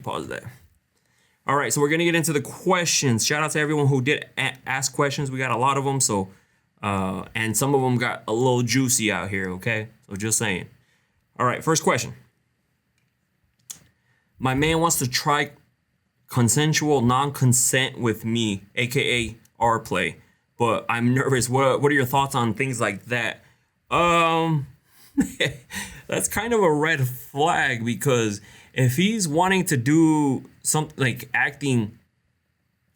Pause that. All right, so we're gonna get into the questions. Shout out to everyone who did ask questions. We got a lot of them, so and some of them got a little juicy out here. Okay, so just saying. All right, first question. My man wants to try consensual non-consent with me, aka R play, but I'm nervous. What are your thoughts on things like that? Um, that's kind of a red flag because if he's wanting to do something like acting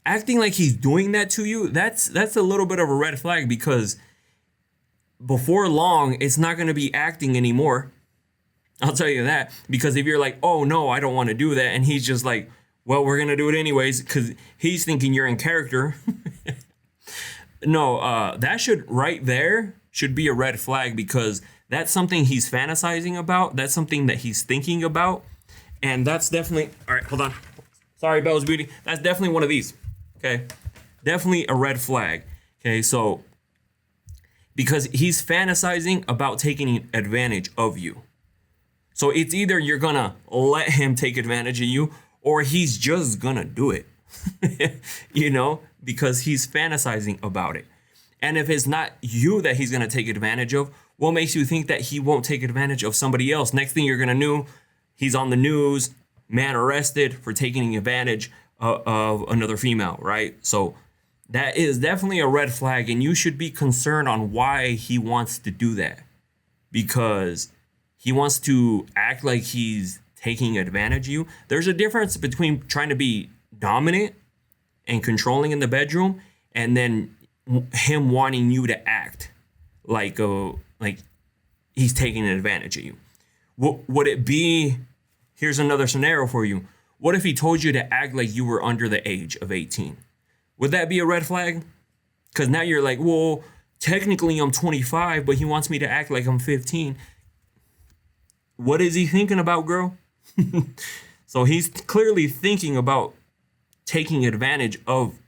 like he's doing that to you, that's a little bit of a red flag because before long it's not going to be acting anymore. I'll tell you that, because if you're like, oh no, I don't want to do that, and he's just like, well, we're gonna do it anyways because he's thinking you're in character. No, that should right there should be a red flag because that's something he's fantasizing about. That's something that he's thinking about, and that's definitely all right. Hold on, sorry, Bell's Beauty. That's definitely one of these. Okay, definitely a red flag. Okay, so because he's fantasizing about taking advantage of you. So it's either you're gonna let him take advantage of you or he's just gonna do it, because he's fantasizing about it. And if it's not you that he's gonna take advantage of, what makes you think that he won't take advantage of somebody else? Next thing you're gonna know, he's on the news, man arrested for taking advantage of another female, right? So that is definitely a red flag, and you should be concerned on why he wants to do that, because he wants to act like he's taking advantage of you. There's a difference between trying to be dominant and controlling in the bedroom and then him wanting you to act like he's taking advantage of you. Would it be, here's another scenario for you. What if he told you to act like you were under the age of 18? Would that be a red flag? Because now you're like, well, technically I'm 25, but he wants me to act like I'm 15. What is he thinking about, girl? So he's clearly thinking about taking advantage of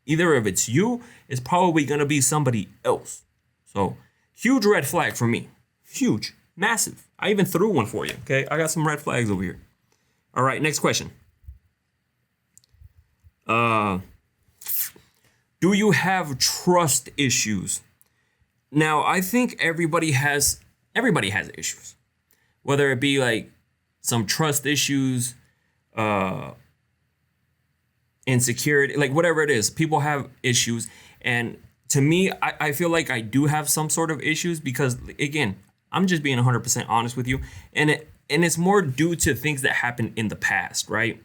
either if it's you, it's probably going to be somebody else. So huge red flag for me. Huge, massive. I even threw one for you. Okay, I got some red flags over here. All right, next question. Do you have trust issues? Now, I think everybody has issues. Whether it be like some trust issues, insecurity, like whatever it is, people have issues. And to me, I feel like I do have some sort of issues because, again, I'm just being 100% honest with you. And it's more due to things that happened in the past, right?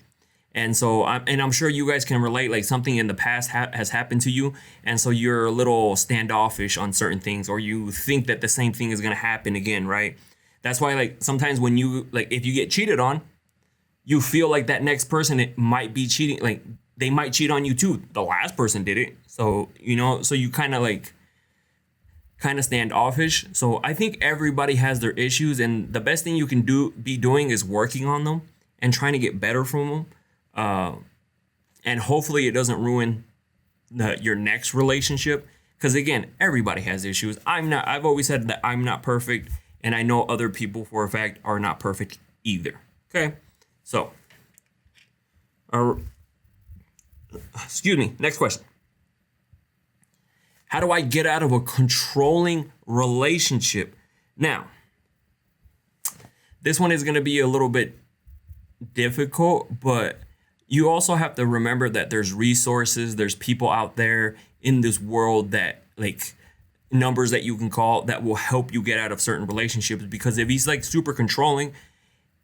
And so I'm sure you guys can relate, like something in the past has happened to you. And so you're a little standoffish on certain things, or you think that the same thing is going to happen again, right? That's why, like, sometimes when you, like, if you get cheated on, you feel like that next person, it might be cheating. Like, they might cheat on you too. The last person did it. So, so you kind of standoffish. So I think everybody has their issues, and the best thing you can be doing is working on them and trying to get better from them. And hopefully it doesn't ruin your next relationship. Because again, everybody has issues. I've always said that I'm not perfect. And I know other people for a fact are not perfect either. Okay, so, excuse me, next question. How do I get out of a controlling relationship? Now, this one is going to be a little bit difficult, but you also have to remember that there's resources, there's people out there in this world that, like, numbers that you can call that will help you get out of certain relationships. Because if he's like super controlling,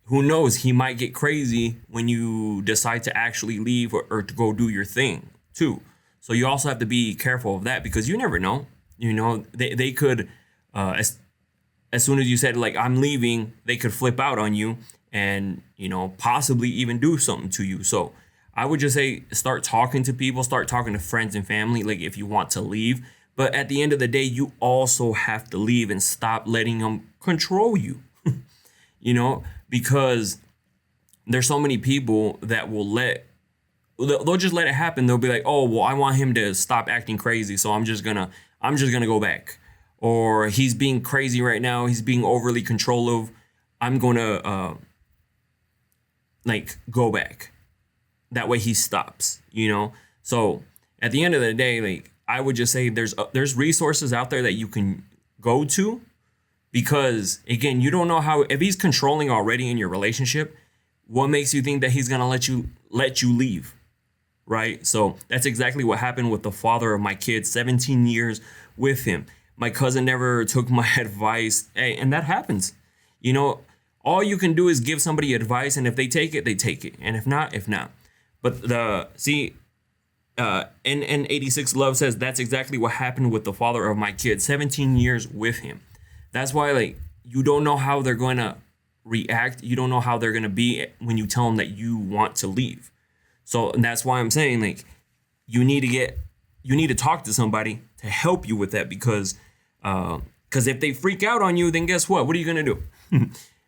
who knows, he might get crazy when you decide to actually leave or to go do your thing too. So you also have to be careful of that, because you never know. They could as soon as you said, like, I'm leaving, they could flip out on you and possibly even do something to you. So I would just say, start talking to people, start talking to friends and family, like, if you want to leave. But at the end of the day, you also have to leave and stop letting them control you, because there's so many people that they'll just let it happen. They'll be like, oh, well, I want him to stop acting crazy, so I'm just gonna go back. Or he's being crazy right now. He's being overly controlling. I'm gonna like go back. That way he stops, you know? So at the end of the day, like I would just say there's resources out there that you can go to, because again, you don't know how, if he's controlling already in your relationship, what makes you think that he's going to let you leave? Right? So that's exactly what happened with the father of my kids, 17 years with him. My cousin never took my advice. Hey, and that happens. You know, all you can do is give somebody advice, and if they take it, they take it. And if not, if not. But N86 Love says that's exactly what happened with the father of my kids, 17 years with him. That's why, like, you don't know how they're going to react. You don't know how they're going to be when you tell them that you want to leave. So that's why I'm saying, like, you need to talk to somebody to help you with that, because if they freak out on you, then guess what? What are you going to do?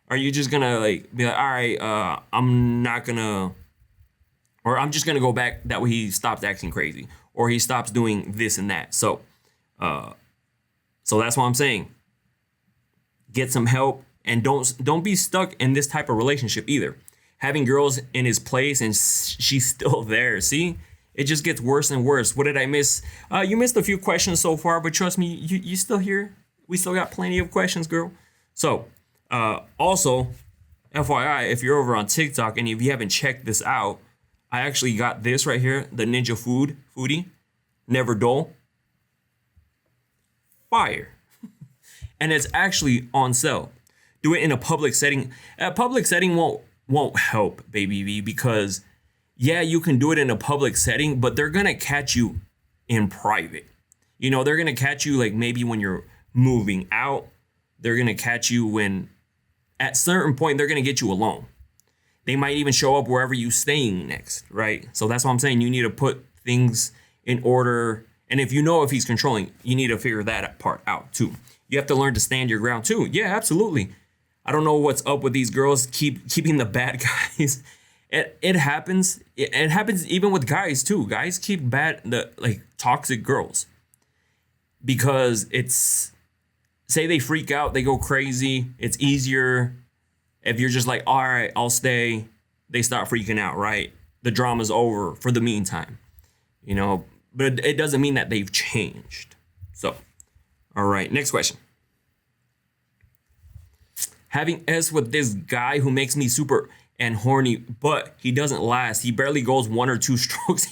Are you just going to like be like, all right, I'm just going to go back, that way he stops acting crazy, or he stops doing this and that. So that's what I'm saying. Get some help, and don't be stuck in this type of relationship either. Having girls in his place and she's still there. See, it just gets worse and worse. What did I miss? You missed a few questions so far, but trust me, you still here. We still got plenty of questions, girl. So also, FYI, if you're over on TikTok and if you haven't checked this out, I actually got this right here, the Ninja Foodie, Never Dull. Fire. And it's actually on sale. Do it in a public setting. A public setting won't help, baby V, because yeah, you can do it in a public setting, but they're gonna catch you in private. You know, they're gonna catch you like maybe when you're moving out. They're gonna catch you when at certain point they're gonna get you alone. They might even show up wherever you're staying next, right? So that's what I'm saying. You need to put things in order. And if he's controlling, you need to figure that part out too. You have to learn to stand your ground too. Yeah, absolutely. I don't know what's up with these girls keeping the bad guys. It happens. It happens even with guys too. Guys keep toxic girls, because say they freak out, they go crazy. It's easier if you're just like, all right, I'll stay. They start freaking out, right? The drama's over for the meantime, you know. But it doesn't mean that they've changed. So, all right, next question. Having S with this guy who makes me super and horny, but he doesn't last. He barely goes 1 or 2 strokes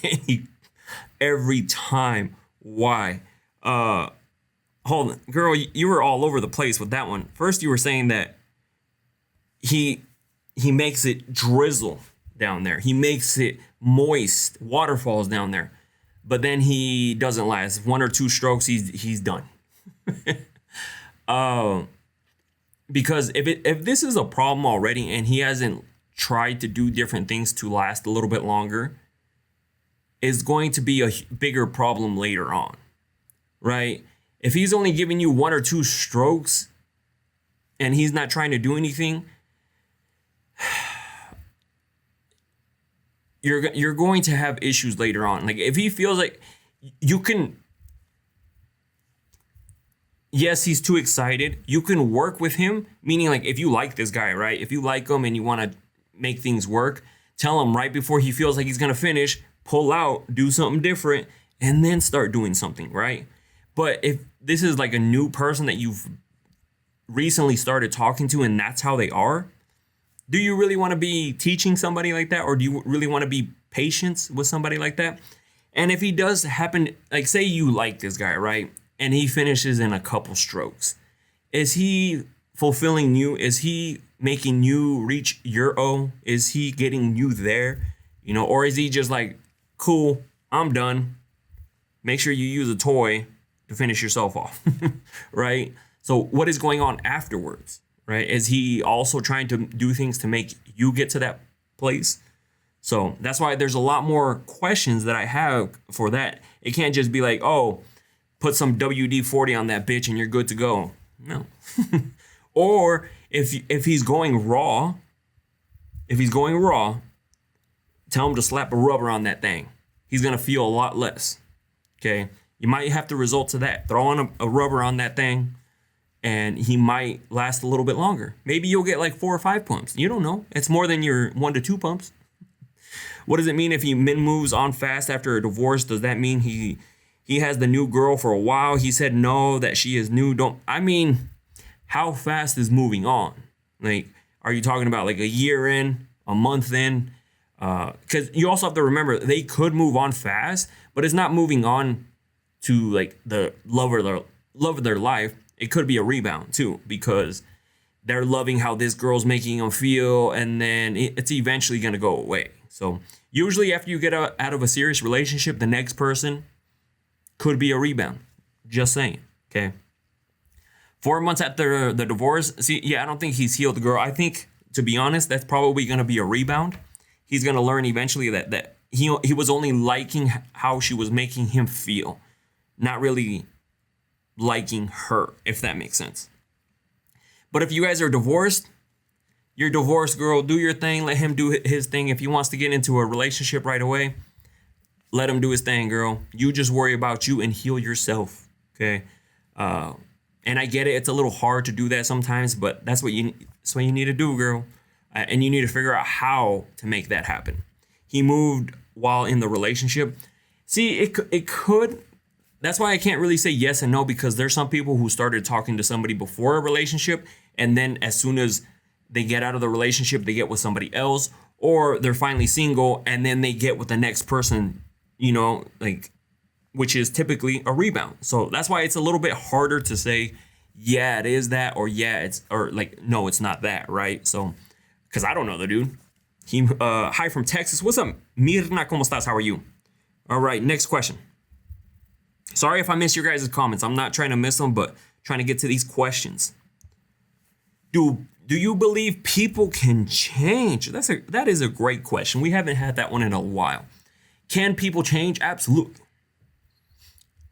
every time. Why? Hold on, girl, you were all over the place with that one. First, you were saying that he makes it drizzle down there. He makes it moist, waterfalls down there. But then he doesn't last. 1 or 2 strokes, he's done. Because if this is a problem already and he hasn't tried to do different things to last a little bit longer, it's going to be a bigger problem later on, right? If he's only giving you 1 or 2 strokes and he's not trying to do anything, you're going to have issues later on. Like if he feels like you can, yes, he's too excited. You can work with him, meaning like if you like this guy, right? If you like him and you want to make things work, tell him right before he feels like he's going to finish, pull out, do something different, and then start doing something, right? But if this is like a new person that you've recently started talking to and that's how they are, do you really want to be teaching somebody like that? Or do you really want to be patient with somebody like that? And if he does happen, like say you like this guy, right? And he finishes in a couple strokes. Is he fulfilling you? Is he making you reach your O? Is he getting you there? You know, or is he just like, cool, I'm done. Make sure you use a toy to finish yourself off, right? So what is going on afterwards, right? Is he also trying to do things to make you get to that place? So that's why there's a lot more questions that I have for that. It can't just be like, oh, put some WD-40 on that bitch and you're good to go. No. Or if he's going raw, tell him to slap a rubber on that thing. He's going to feel a lot less. Okay? You might have to resort to that. Throw on a rubber on that thing and he might last a little bit longer. Maybe you'll get like 4 or 5 pumps. You don't know. It's more than your 1 to 2 pumps. What does it mean if he moves on fast after a divorce? Does that mean he has the new girl for a while? He said no, that she is new. How fast is moving on? Like, are you talking about like a year in, a month in? Because you also have to remember they could move on fast, but it's not moving on to like the love of their life. It could be a rebound too, because they're loving how this girl's making them feel, and then it's eventually going to go away. So usually after you get out of a serious relationship, the next person could be a rebound. Just saying, okay? 4 months after the divorce, I don't think he's healed the girl. I think, to be honest, that's probably going to be a rebound. He's going to learn eventually that he was only liking how she was making him feel, not really liking her, if that makes sense. But if you guys are divorced, you're divorced, girl, do your thing. Let him do his thing. If he wants to get into a relationship right away, let him do his thing, girl. You just worry about you and heal yourself, okay? And I get it. It's a little hard to do that sometimes, but that's what you need to do, girl. And you need to figure out how to make that happen. He moved while in the relationship. See, it could. That's why I can't really say yes and no, because there's some people who started talking to somebody before a relationship, and then as soon as they get out of the relationship, they get with somebody else, or they're finally single and then they get with the next person, which is typically a rebound. So that's why it's a little bit harder to say, yeah, it is that, or no, it's not that, right? So, because I don't know the dude. Hi from Texas. What's up, Mirna? ¿Cómo estás? How are you? All right, next question. Sorry if I missed your guys' comments. I'm not trying to miss them, but trying to get to these questions. Do you believe people can change? That is a great question. We haven't had that one in a while. Can people change? Absolutely.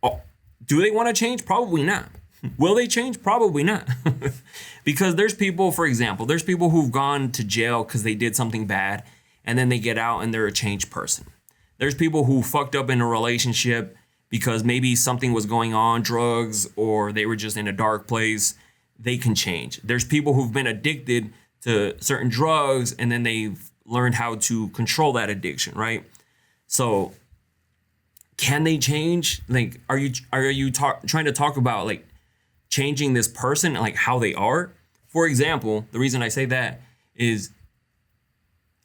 Oh, do they want to change? Probably not. Will they change? Probably not. Because there's people, for example, there's people who've gone to jail because they did something bad, and then they get out and they're a changed person. There's people who fucked up in a relationship because maybe something was going on, drugs, or they were just in a dark place. They can change. There's people who've been addicted to certain drugs, and then they've learned how to control that addiction, right? So can they change? Like, are you trying to talk about like changing this person, like how they are? For example, the reason I say that is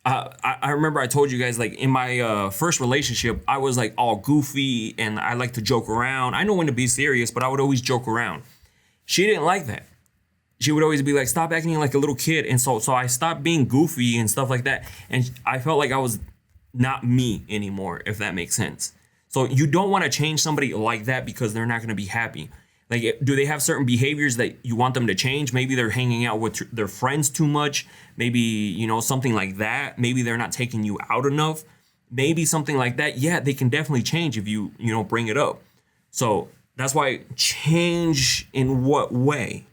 I remember I told you guys, like, in my first relationship, I was like all goofy and I like to joke around. I know when to be serious, but I would always joke around. She didn't like that. She would always be like, stop acting like a little kid. And so I stopped being goofy and stuff like that. And I felt like I was not me anymore, if that makes sense. So you don't want to change somebody like that because they're not going to be happy. Like, do they have certain behaviors that you want them to change? Maybe they're hanging out with their friends too much. Maybe, something like that. Maybe they're not taking you out enough. Maybe something like that. Yeah, they can definitely change if you bring it up. So that's why change in what way?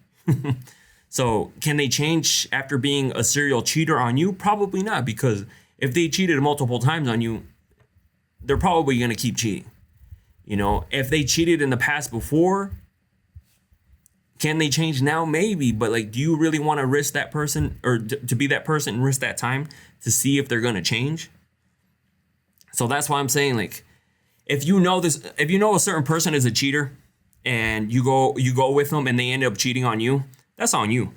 So can they change after being a serial cheater on you? Probably not, because if they cheated multiple times on you, they're probably going to keep cheating. If they cheated in the past before, can they change now? Maybe, but like, do you really want to risk that person or to be that person and risk that time to see if they're going to change? So that's why I'm saying, like, if you know a certain person is a cheater and you go with them and they end up cheating on you, that's on you.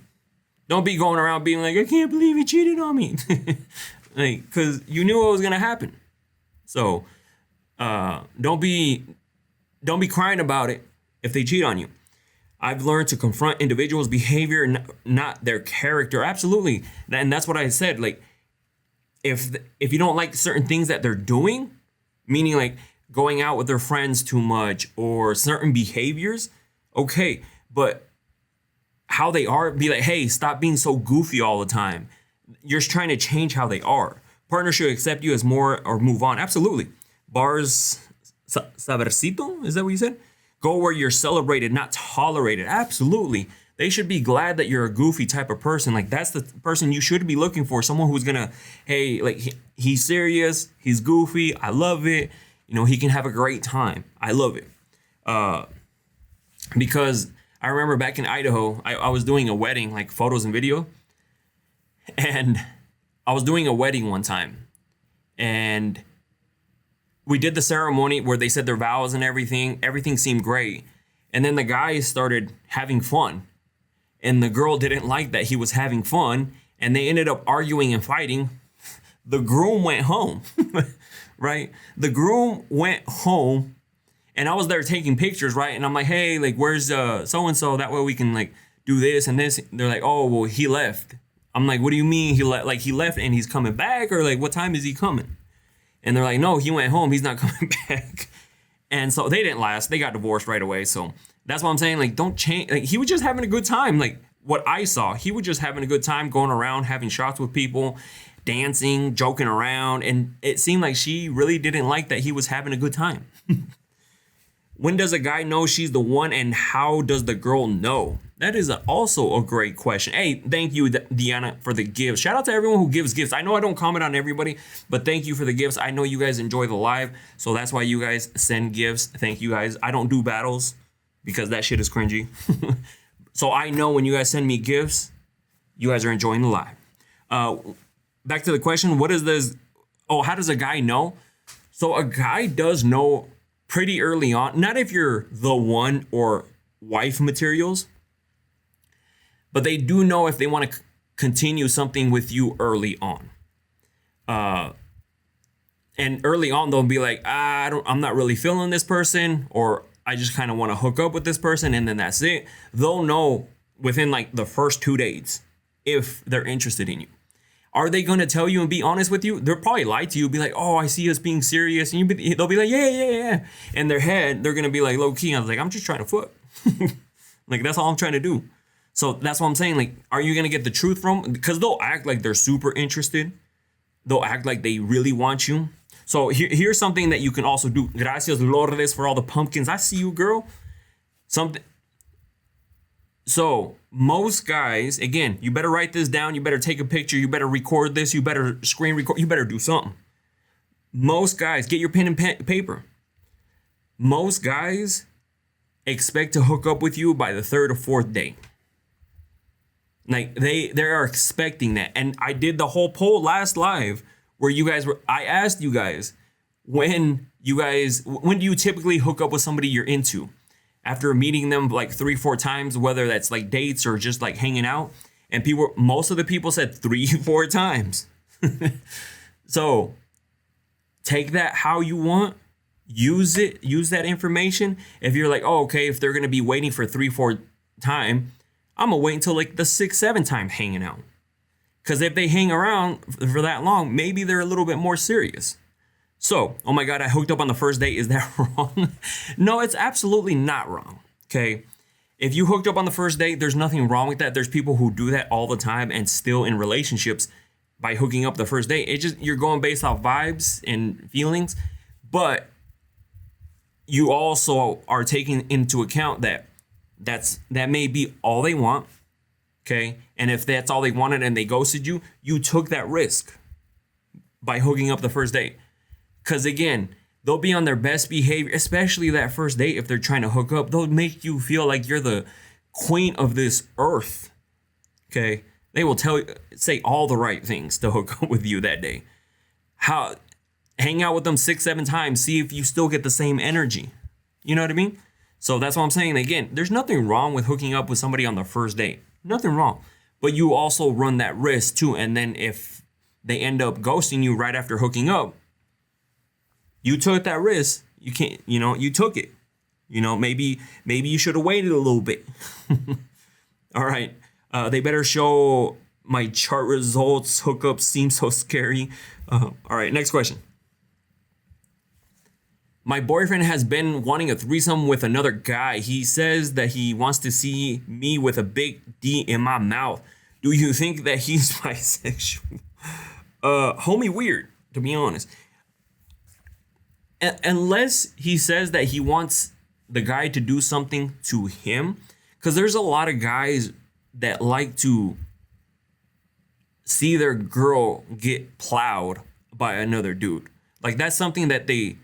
Don't be going around being like, I can't believe he cheated on me. Like, cause you knew what was going to happen. So, don't be crying about it if they cheat on you. I've learned to confront individuals' behavior, not their character. Absolutely. And that's what I said. Like, if you don't like certain things that they're doing, meaning like going out with their friends too much or certain behaviors, okay. But how they are, be like, hey, stop being so goofy all the time. You're just trying to change how they are. Partner should accept you as more or move on. Absolutely. Bars, sabercito, is that what you said? Go where you're celebrated, not tolerated. Absolutely. They should be glad that you're a goofy type of person. Like, that's the person you should be looking for. Someone who's gonna, hey, like, he's serious, he's goofy, I love it. He can have a great time. I love it. Because I remember back in Idaho, I was doing a wedding, like photos and video. And I was doing a wedding one time. And we did the ceremony where they said their vows and everything. Everything seemed great. And then the guys started having fun. And the girl didn't like that he was having fun. And they ended up arguing and fighting. The groom went home, right? The groom went home. And I was there taking pictures, right? And I'm like, hey, like, where's so-and-so? That way we can, like, do this and this. They're like, oh, well, he left. I'm like, what do you mean he left? Like, he left and he's coming back? Or, like, what time is he coming? And they're like, no, he went home. He's not coming back. And so they didn't last. They got divorced right away. So that's what I'm saying. Like, don't change. Like, he was just having a good time. Like, what I saw, he was just having a good time going around, having shots with people, dancing, joking around. And it seemed like she really didn't like that he was having a good time. When does a guy know she's the one, and how does the girl know? That is also a great question. Hey, thank you, Deanna, for the gifts. Shout out to everyone who gives gifts. I know I don't comment on everybody, but thank you for the gifts. I know you guys enjoy the live, so that's why you guys send gifts. Thank you guys. I don't do battles because that shit is cringy. So I know when you guys send me gifts, you guys are enjoying the live. Back to the question, what is this? Oh, how does a guy know? So a guy does know pretty early on, not if you're the one or wife materials, but they do know if they want to continue something with you early on. And early on, they'll be like, I'm not really feeling this person, or I just kind of want to hook up with this person, and then that's it. They'll know within like the first 2 days if they're interested in you. Are they going to tell you and be honest with you? They'll probably lie to you, be like, oh, I see us being serious. And they'll be like, yeah. In their head, they're going to be like, low key. I was like, I'm just trying to fuck. Like, that's all I'm trying to do. So that's what I'm saying. Like, are you going to get the truth from? Because they'll act like they're super interested. They'll act like they really want you. So here's something that you can also do. Gracias, Lourdes, for all the pumpkins. I see you, girl. So most guys, again, you better write this down. You better take a picture. You better record this. You better screen record. You better do something. Most guys, get your pen and paper. Most guys expect to hook up with you by the 3rd or 4th day. Like they are expecting that. And I did the whole poll last live where I asked you guys, when do you typically hook up with somebody you're into? After meeting them like 3-4 times, whether that's like dates or just like hanging out. And most of the people said 3-4 times. So take that how you want, use that information. If you're like, oh, okay, if they're going to be waiting for 3-4 time, I'm going to wait until like the 6-7 time hanging out. Because if they hang around for that long, maybe they're a little bit more serious. So, oh my God, I hooked up on the first date. Is that wrong? No, it's absolutely not wrong. Okay. If you hooked up on the first date, there's nothing wrong with that. There's people who do that all the time and still in relationships by hooking up the first date. You're going based off vibes and feelings, but you also are taking into account that may be all they want. Okay. And if that's all they wanted and they ghosted you, you took that risk by hooking up the first date. Because again, they'll be on their best behavior, especially that first date. If they're trying to hook up, they'll make you feel like you're the queen of this earth. Okay. They will say all the right things to hook up with you that day. Hang out with them 6-7 times, see if you still get the same energy. You know what I mean? So that's what I'm saying. Again, there's nothing wrong with hooking up with somebody on the first date. Nothing wrong. But you also run that risk too. And then if they end up ghosting you right after hooking up, you took that risk. You can't, you took it. Maybe you should have waited a little bit. All right. They better show my chart results. Hookups seem so scary. All right. Next question. My boyfriend has been wanting a threesome with another guy. He says that he wants to see me with a big D in my mouth. Do you think that he's bisexual? Homie, weird, to be honest. Unless he says that he wants the guy to do something to him, because there's a lot of guys that like to see their girl get plowed by another dude. Like, that's something that they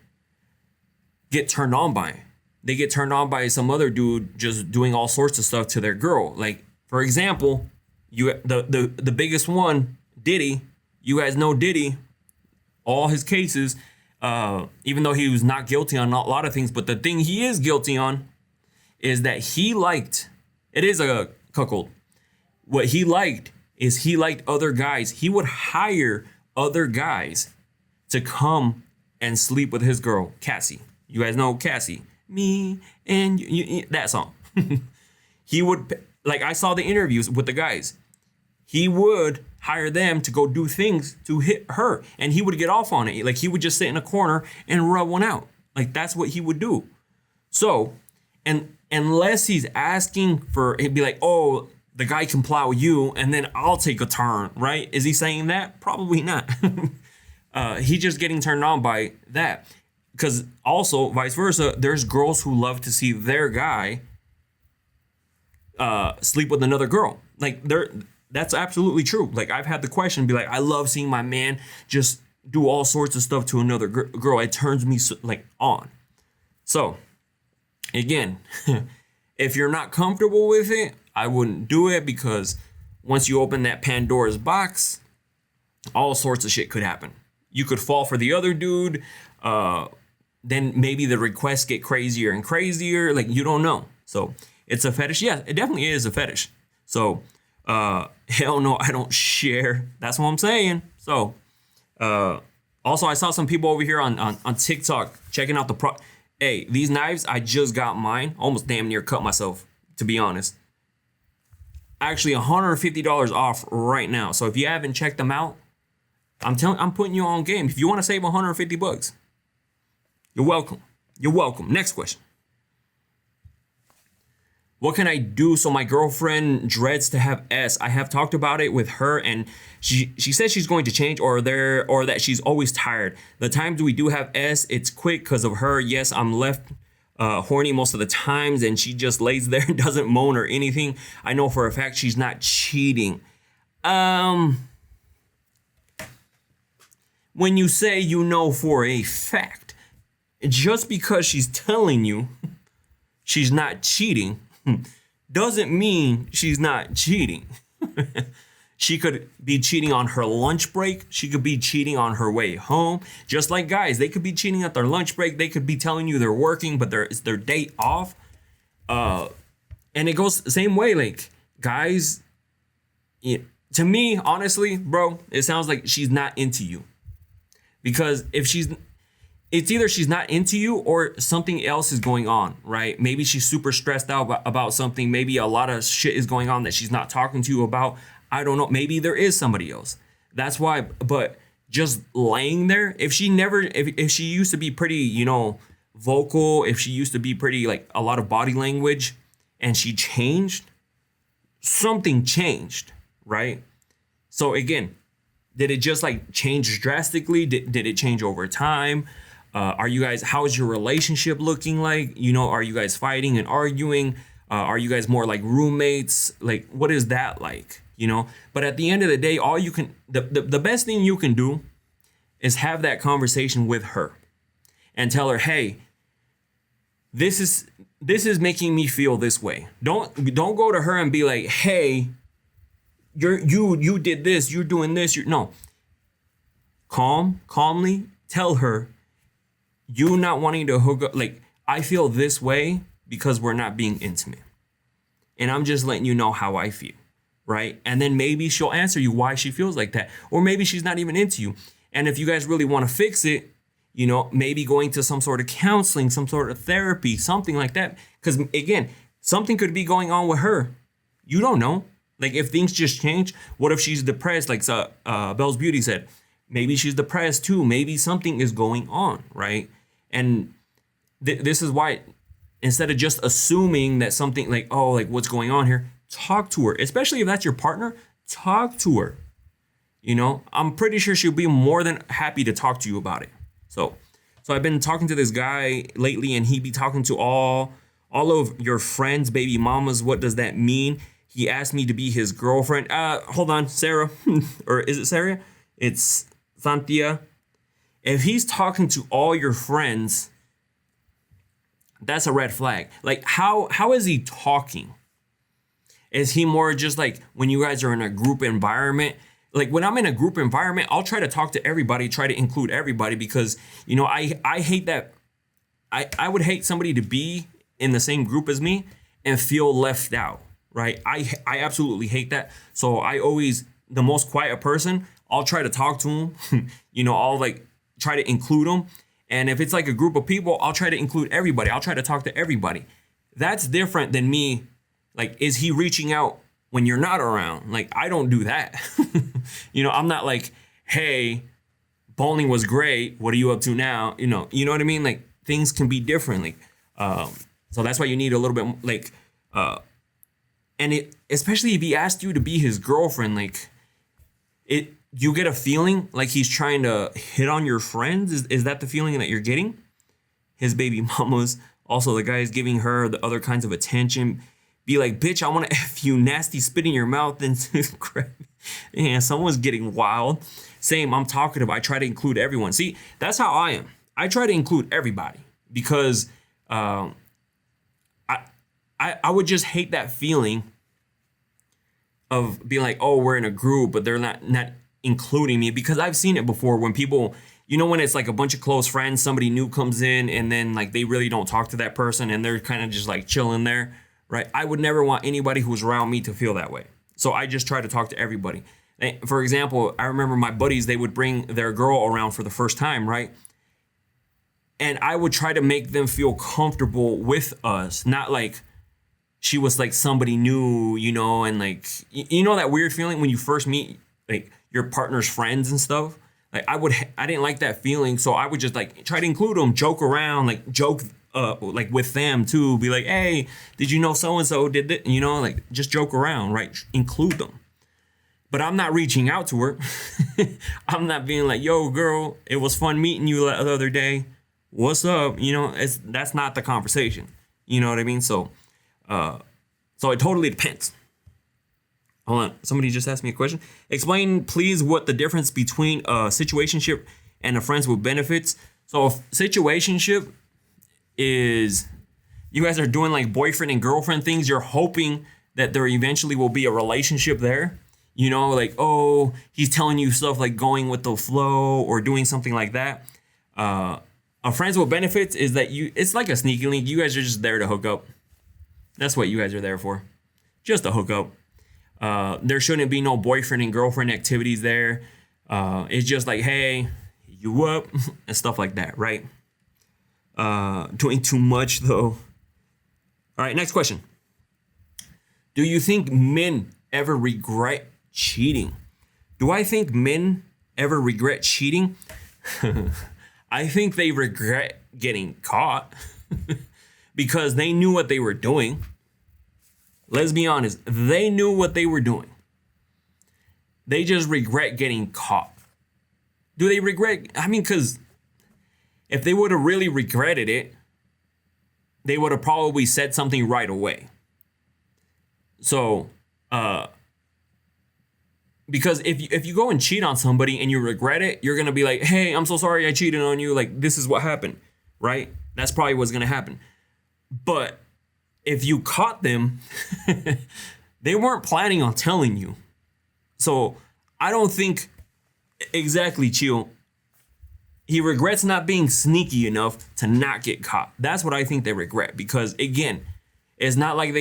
get turned on by. they get turned on by some other dude just doing all sorts of stuff to their girl. Like, for example, the biggest one, Diddy. You guys know Diddy, all his cases, even though he was not guilty on a lot of things, but the thing he is guilty on is that it is a cuckold. What he liked is he liked other guys. He would hire other guys to come and sleep with his girl, Cassie. You guys know Cassie. Me and you, that song. He would, like, I saw the interviews with the guys. He would hire them to go do things to hit her, and he would get off on it. Like, he would just sit in a corner and rub one out. Like, that's what he would do. So, and unless he's asking for, he'd be like, oh, the guy can plow you, and then I'll take a turn, right? Is he saying that? Probably not. He's just getting turned on by that. Because also, vice versa, there's girls who love to see their guy sleep with another girl. Like, that's absolutely true. Like, I've had the question be like, I love seeing my man just do all sorts of stuff to another girl. It turns me like on. So, again, if you're not comfortable with it, I wouldn't do it, because once you open that Pandora's box, all sorts of shit could happen. You could fall for the other dude. Then maybe the requests get crazier and crazier. Like, you don't know. So it's a fetish. Yeah, it definitely is a fetish. So hell no, I don't share. That's what I'm saying. So also, I saw some people over here on TikTok checking out Hey, these knives, I just got mine. Almost damn near cut myself, to be honest. Actually, $150 off right now. So if you haven't checked them out, I'm putting you on game. If you want to save $150, you're welcome. You're welcome. Next question. What can I do so my girlfriend dreads to have S? I have talked about it with her, and she says she's going to change, or that she's always tired. The times we do have S, it's quick because of her. Yes, I'm left horny most of the times, and she just lays there and doesn't moan or anything. I know for a fact she's not cheating. When you say you know for a fact, just because she's telling you she's not cheating doesn't mean she's not cheating. She could be cheating on her lunch break. She could be cheating on her way home. Just like guys, they could be cheating at their lunch break. They could be telling you they're working, but it's their day off. And it goes the same way. Like, guys, to me, honestly, bro, it sounds like she's not into you. Because it's either she's not into you or something else is going on, right? Maybe she's super stressed out about something. Maybe a lot of shit is going on that she's not talking to you about. I don't know. Maybe there is somebody else. That's why. But just laying there, if she used to be pretty, vocal, if she used to be pretty, like, a lot of body language, and she changed, something changed, right? So again, did it just like change drastically? Did it change over time? How's your relationship looking like? Are you guys fighting and arguing? Are you guys more like roommates? Like, what is that like? But at the end of the day, the best thing you can do is have that conversation with her and tell her, hey, this is making me feel this way. Don't go to her and be like, hey, you did this, you're doing this. No. Calmly tell her, you not wanting to hook up, like, I feel this way because we're not being intimate. And I'm just letting you know how I feel, right? And then maybe she'll answer you why she feels like that. Or maybe she's not even into you. And if you guys really want to fix it, maybe going to some sort of counseling, some sort of therapy, something like that. Because again, something could be going on with her. You don't know. Like, if things just change, what if she's depressed? Like Bell's Beauty said, maybe she's depressed too. Maybe something is going on, right? And this is why, instead of just assuming that something like, oh, like, what's going on here, talk to her. Especially if that's your partner, talk to her. I'm pretty sure she'll be more than happy to talk to you about it. So I've been talking to this guy lately, and he be talking to all of your friends, baby mamas. What does that mean? He asked me to be his girlfriend. Hold on, Sarah. Or is it Sarah? It's Santia. If he's talking to all your friends, That's a red flag. Like how is he talking? Is he more just like when you guys are in a group environment? Like when I'm in a group environment, I'll try to talk to everybody, try to include everybody because I hate that. I would hate somebody to be in the same group as me and feel left out, right? I absolutely hate that. So I always, the most quiet person, I'll try to talk to him. I'll like try to include them. And if it's like a group of people, I'll try to include everybody. I'll try to talk to everybody. That's different than me. Like, is he reaching out when you're not around? Like, I don't do that. I'm not like, hey, bowling was great. What are you up to now? You know what I mean? Like, things can be differently. So that's why you need a little bit like, and it, especially if he asked you to be his girlfriend, like you get a feeling like he's trying to hit on your friends. Is that the feeling that you're getting? His baby mamas, also the guys giving her the other kinds of attention. Be like, bitch, I want to F you, nasty, spit in your mouth. And someone's getting wild. Same, I'm talkative. I try to include everyone. See, that's how I am. I try to include everybody because I would just hate that feeling of being like, oh, we're in a group, but they're not including me, because I've seen it before when people, when it's like a bunch of close friends, somebody new comes in and then like they really don't talk to that person and they're kind of just like chilling there, right? I would never want anybody who's around me to feel that way. So I just try to talk to everybody. For example, I remember my buddies, they would bring their girl around for the first time, right? And I would try to make them feel comfortable with us, not like she was like somebody new, and like, that weird feeling when you first meet like your partner's friends and stuff. Like I didn't like that feeling. So I would just like try to include them, joke around, like joke like with them too. Be like, hey, did you know so-and-so did that? Like just joke around, right? Include them. But I'm not reaching out to her. I'm not being like, yo, girl, it was fun meeting you the other day. What's up? That's not the conversation. You know what I mean? So it totally depends. Hold on. Somebody just asked me a question. Explain, please, what the difference between a situationship and a friends with benefits. So a situationship is you guys are doing like boyfriend and girlfriend things. You're hoping that there eventually will be a relationship there. Like, oh, he's telling you stuff like going with the flow or doing something like that. A friends with benefits is that it's like a sneaky link. You guys are just there to hook up. That's what you guys are there for. Just to hook up. There shouldn't be no boyfriend and girlfriend activities there. It's just like, hey, you up? And stuff like that, right? Doing too much though. All right, next question. Do you think men ever regret cheating? Do I think men ever regret cheating? I think they regret getting caught because they knew what they were doing. Let's be honest. They knew what they were doing. They just regret getting caught. Do they regret? I mean, because if they would have really regretted it, they would have probably said something right away. So, because if you go and cheat on somebody and you regret it, you're going to be like, hey, I'm so sorry I cheated on you. Like, this is what happened, right? That's probably what's going to happen. But if you caught them, they weren't planning on telling you. So I don't think exactly, Chill. He regrets not being sneaky enough to not get caught. That's what I think they regret. Because again, it's not like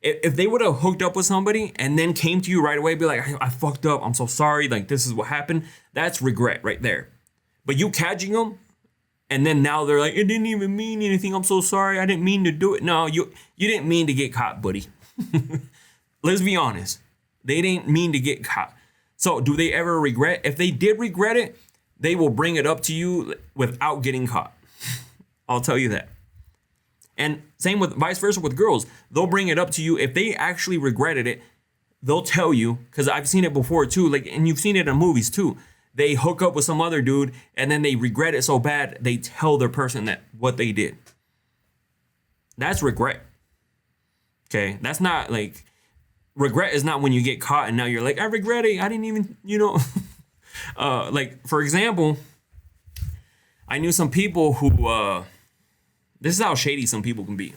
if they would have hooked up with somebody and then came to you right away, be like, I fucked up. I'm so sorry. Like, this is what happened. That's regret right there. But you catching them and then now they're like, it didn't even mean anything. I'm so sorry. I didn't mean to do it. No, you didn't mean to get caught, buddy. Let's be honest. They didn't mean to get caught. So do they ever regret? If they did regret it, they will bring it up to you without getting caught. I'll tell you that. And same with vice versa with girls. They'll bring it up to you. If they actually regretted it, they'll tell you, because I've seen it before too, like, and you've seen it in movies too. They hook up with some other dude and then they regret it so bad, they tell their person that what they did. That's regret. Okay, that's not like, regret is not when you get caught and now you're like, I regret it. I didn't even, like, for example, I knew some people who, This is how shady some people can be.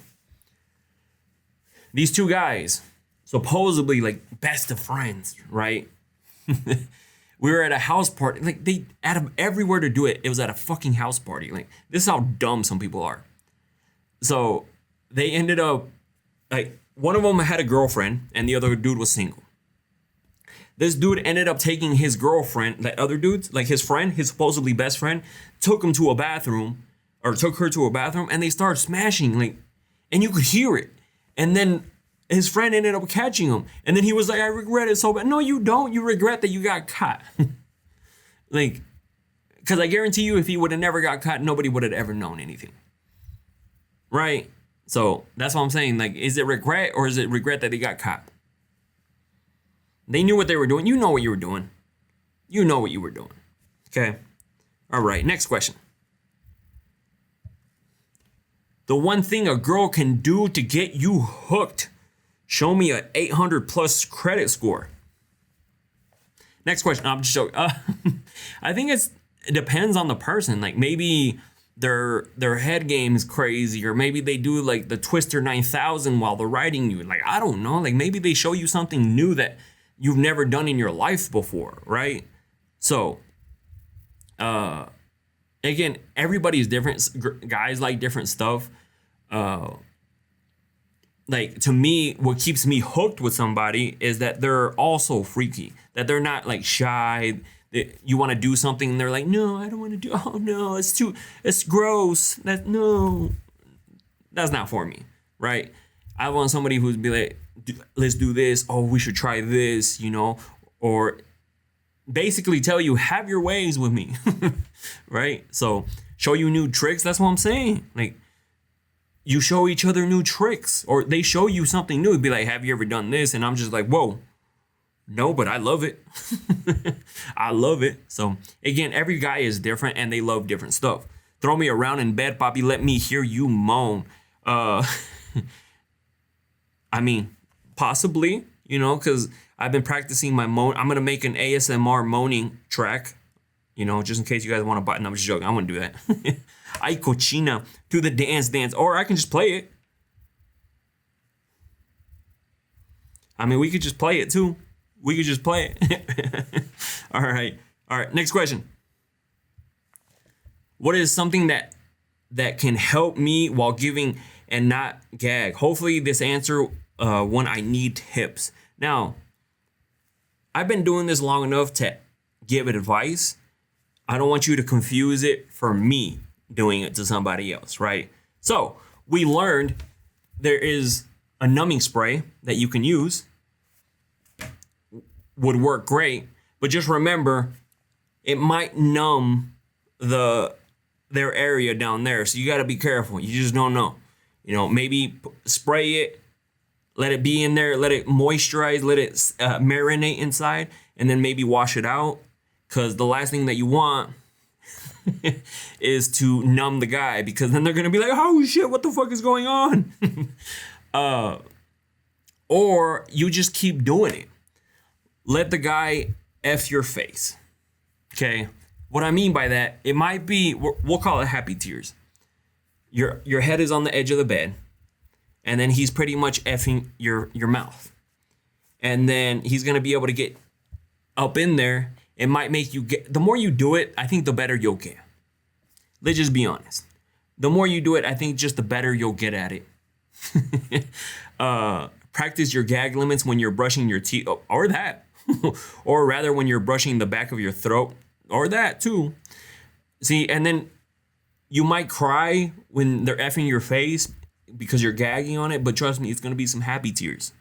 These two guys, supposedly like best of friends, right? We were at a house party. Like they out of everywhere to do it, it was at a fucking house party. Like this is how dumb some people are. So they ended up like one of them had a girlfriend and the other dude was single. This dude ended up taking his girlfriend, that other dude's, like his friend, his supposedly best friend, took him to a bathroom, or took her to a bathroom, and they started smashing, like, and you could hear it. And then his friend ended up catching him. And then he was like, I regret it so bad. No, you don't. You regret that you got caught. Like, because I guarantee you if he would have never got caught, nobody would have ever known anything. Right? So that's what I'm saying. Like, is it regret or is it regret that they got caught? They knew what they were doing. You know what you were doing. You know what you were doing. Okay. All right. Next question. The one thing a girl can do to get you hooked. Show me an 800 plus credit score. Next question. I'm just joking. I think it depends on the person. Like maybe their head game is crazy, or maybe they do like the Twister 9000 while they're riding you. Like I don't know. Like maybe they show you something new that you've never done in your life before, right? So, again, everybody's different. Guys like different stuff. Like to me, what keeps me hooked with somebody is that they're also freaky. That they're not like shy. That you want to do something, and they're like, no, I don't want to do. Oh no, it's gross. That's not for me, right? I want somebody who's be like, let's do this. Oh, we should try this, or basically tell you, have your ways with me, right? So show you new tricks. That's what I'm saying. Like you show each other new tricks, or they show you something new. It'd be like, have you ever done this? And I'm just like, whoa, no, but I love it. I love it. So again, every guy is different and they love different stuff. Throw me around in bed, Bobby. Let me hear you moan. I mean, possibly, because I've been practicing my moan. I'm going to make an ASMR moaning track, just in case you guys want to buy it. No, I'm just joking. I wouldn't do that. Ay cochina, do the dance. Or I can just play it. I mean, we could just play it too. We could just play it. All right. Next question. What is something that can help me while giving and not gag? Hopefully this answer when I need tips. Now, I've been doing this long enough to give advice. I don't want you to confuse it for me doing it to somebody else, right? So we learned there is a numbing spray that you can use. Would work great, but just remember, it might numb their area down there. So you got to be careful. You just don't know. Maybe spray it, let it be in there, let it moisturize, let it marinate inside, and then maybe wash it out. Because the last thing that you want is to numb the guy, because then they're going to be like, oh shit, what the fuck is going on? Or you just keep doing it. Let the guy F your face. Okay? What I mean by that, it might be, we'll call it happy tears. Your head is on the edge of the bed, and then he's pretty much effing your mouth. And then he's going to be able to get up in there. It might make you get, the more you do it, I think the better you'll get. Let's just be honest. The more you do it, I think just the better you'll get at it. Practice your gag limits when you're brushing your teeth, or that. Or rather when you're brushing the back of your throat, or that too. See, and then you might cry when they're effing your face because you're gagging on it, but trust me, it's going to be some happy tears.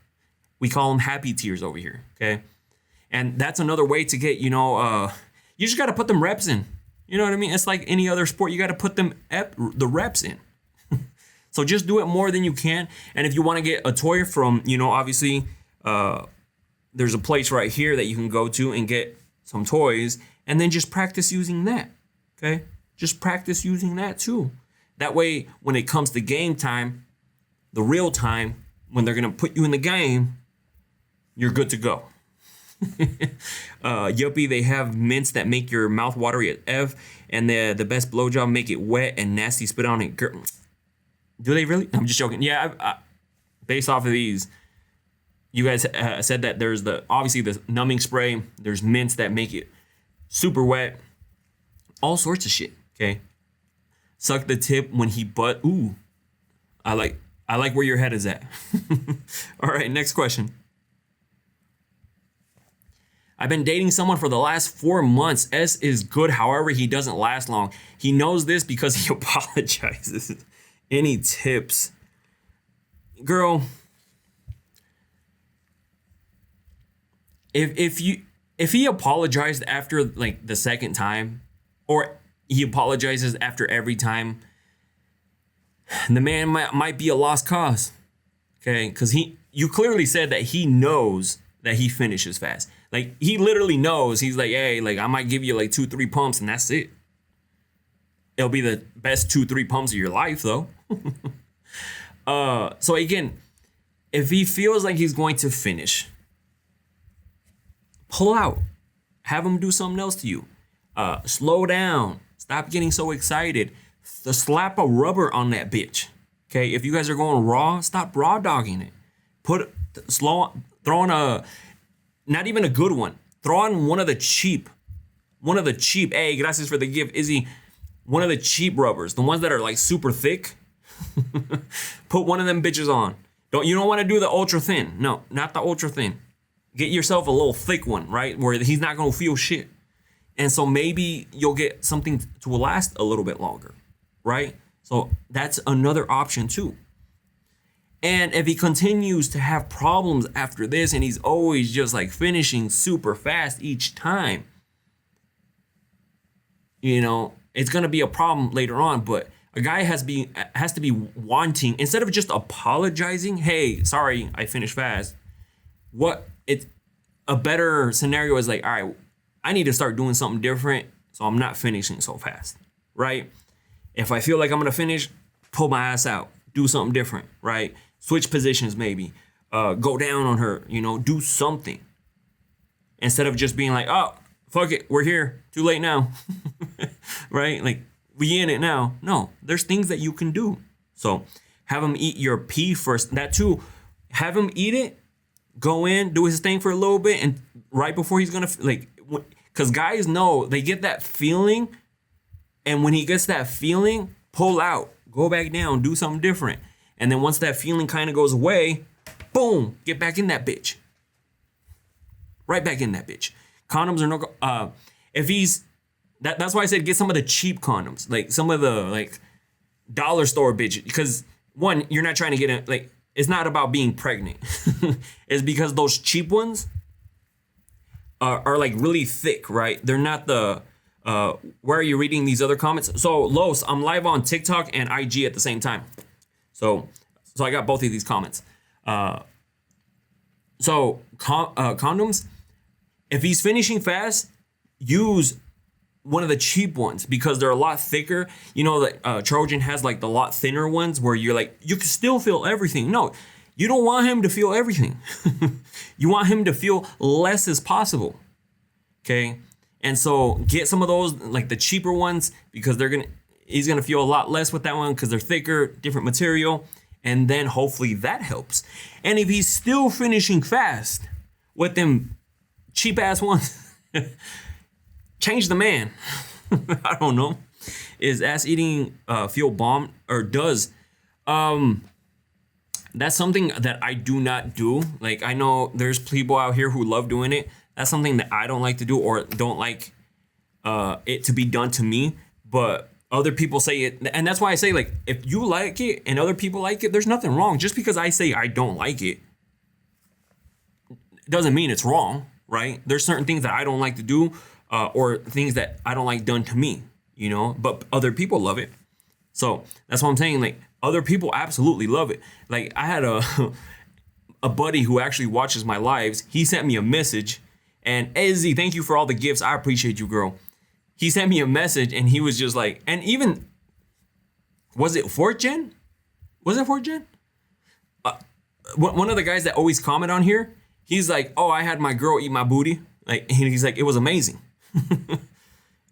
We call them happy tears over here, okay? And that's another way to get, you just got to put them reps in. You know what I mean? It's like any other sport. You got to put the reps in. So just do it more than you can. And if you want to get a toy from, obviously, there's a place right here that you can go to and get some toys, and then just practice using that, okay? Just practice using that too. That way, when it comes to game time, the real time, when they're going to put you in the game, you're good to go. Yuppie, they have mints that make your mouth watery at F, and the best blowjob make it wet and nasty spit on it. Girl, Do they really? I'm just joking. Yeah, based off of these, you guys said that there's obviously the numbing spray. There's mints that make it super wet. All sorts of shit. Okay. Suck the tip when he butt. Ooh, I like where your head is at. All right, next question. I've been dating someone for the last 4 months. S is good, however, he doesn't last long. He knows this because he apologizes. Any tips? Girl, if he apologized after like the second time, or he apologizes after every time, the man might be a lost cause. Okay, because you clearly said that he knows that he finishes fast. Like, he literally knows. He's like, hey, like, I might give you like 2-3 pumps and that's it. It'll be the best 2-3 pumps of your life, though. So again, if he feels like he's going to finish, pull out. Have him do something else to you. Slow down. Stop getting so excited. Slap a rubber on that bitch. Okay, if you guys are going raw, stop raw dogging it. Throw on not even a good one. Throw on one of the cheap. Hey, gracias for the gift, Izzy. One of the cheap rubbers, the ones that are like super thick. Put one of them bitches on. You don't want to do the ultra thin. No, not the ultra thin. Get yourself a little thick one, right? Where he's not gonna feel shit. And so maybe you'll get something to last a little bit longer, right? So that's another option too. And if he continues to have problems after this and he's always just like finishing super fast each time, it's going to be a problem later on. But a guy has to be wanting, instead of just apologizing, hey, sorry, I finished fast. A better scenario is like, all right, I need to start doing something different so I'm not finishing so fast, right? If I feel like I'm going to finish, pull my ass out, do something different, right? Switch positions maybe, go down on her, do something. Instead of just being like, oh, fuck it, we're here, too late now, right? Like, we in it now. No, there's things that you can do. So have him eat your pee first. That too, have him eat it, go in, do his thing for a little bit, and right before he's gonna, because guys know, they get that feeling, and when he gets that feeling, pull out, go back down, do something different. And then once that feeling kind of goes away, boom, get back in that bitch. Right back in that bitch. Condoms are no, if he's, that's why I said get some of the cheap condoms, like some of the like dollar store bitch, because one, you're not trying to get in, like, it's not about being pregnant. It's because those cheap ones are like really thick, right? They're not the, where are you reading these other comments? So Los, I'm live on TikTok and IG at the same time. So I got both of these comments. Condoms, if he's finishing fast, use one of the cheap ones because they're a lot thicker. The Trojan has like the lot thinner ones where you're like, you can still feel everything. No, you don't want him to feel everything. You want him to feel less as possible. Okay. And so get some of those, like the cheaper ones, because he's gonna feel a lot less with that one because they're thicker, different material, and then hopefully that helps. And if he's still finishing fast with them cheap ass ones, change the man. I don't know. Is ass eating feel bomb, or does? That's something that I do not do. Like, I know there's people out here who love doing it. That's something that I don't like to do, or don't like it to be done to me. But other people say it, and that's why I say, like, if you like it and other people like it, there's nothing wrong. Just because I say I don't like it doesn't mean it's wrong, right? There's certain things that I don't like to do, or things that I don't like done to me, but other people love it. So that's what I'm saying. Like, other people absolutely love it. Like, I had a buddy who actually watches my lives. He sent me a message, and Izzy, thank you for all the gifts. I appreciate you, girl. He sent me a message, and he was just like, and even, was it 4th Gen? Was it 4th Gen? One of the guys that always comment on here, he's like, oh, I had my girl eat my booty. Like, he's like, it was amazing.